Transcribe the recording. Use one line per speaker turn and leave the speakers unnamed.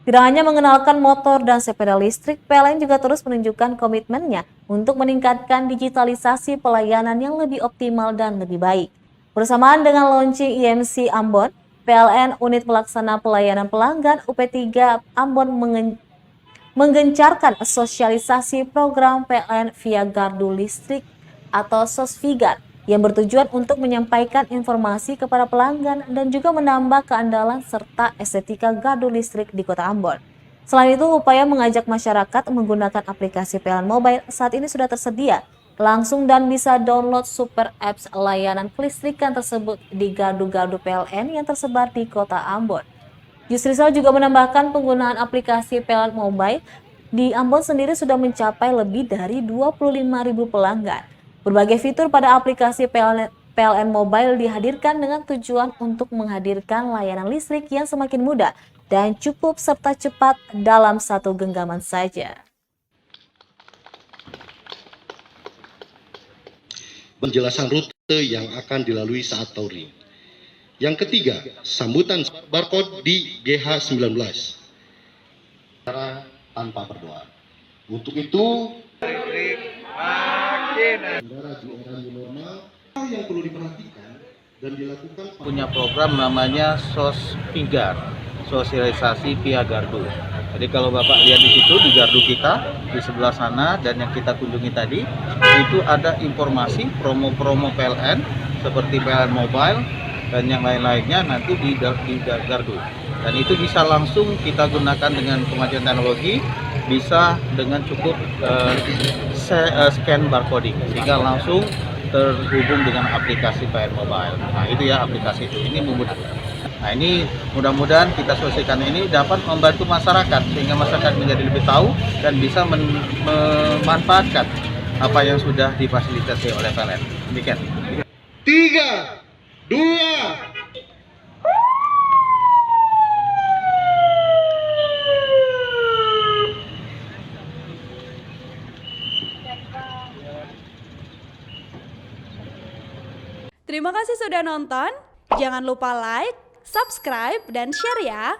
Tidak hanya mengenalkan motor dan sepeda listrik, PLN juga terus menunjukkan komitmennya untuk meningkatkan digitalisasi pelayanan yang lebih optimal dan lebih baik. Bersamaan dengan launching IMC Ambon, PLN Unit Pelaksana Pelayanan Pelanggan UP3 Ambon menggencarkan sosialisasi program PLN via gardu listrik atau Sosvigar yang bertujuan untuk menyampaikan informasi kepada pelanggan dan juga menambah keandalan serta estetika gardu listrik di Kota Ambon. Selain itu, upaya mengajak masyarakat menggunakan aplikasi PLN Mobile saat ini sudah tersedia langsung dan bisa download super apps layanan kelistrikan tersebut di gardu-gardu PLN yang tersebar di Kota Ambon. Yusrisal juga menambahkan penggunaan aplikasi PLN Mobile di Ambon sendiri sudah mencapai lebih dari 25.000 pelanggan. Berbagai fitur pada aplikasi PLN Mobile dihadirkan dengan tujuan untuk menghadirkan layanan listrik yang semakin mudah dan cukup serta cepat dalam satu genggaman saja.
Penjelasan rute yang akan dilalui saat touring. Yang ketiga, sambutan barcode di GH19 tanpa berdoa. Untuk itu, kendaraan di era new normal yang perlu diperhatikan dan dilakukan
punya program namanya Sosvigar, sosialisasi via gardu. Jadi kalau Bapak lihat di situ di gardu kita di sebelah sana dan yang kita kunjungi tadi itu ada informasi promo-promo PLN seperti PLN Mobile dan yang lain-lainnya nanti di gardu. Dan itu bisa langsung kita gunakan dengan kemajuan teknologi, bisa dengan cukup scan barcoding sehingga langsung terhubung dengan aplikasi PLN Mobile. Nah itu ya aplikasi itu, ini memudahkan. Nah ini mudah-mudahan kita sosialisasikan ini dapat membantu masyarakat sehingga masyarakat menjadi lebih tahu dan bisa memanfaatkan apa yang sudah difasilitasi oleh PLN. Demikian.
3, 2,
Terima kasih sudah nonton. Jangan lupa like, subscribe, dan share ya.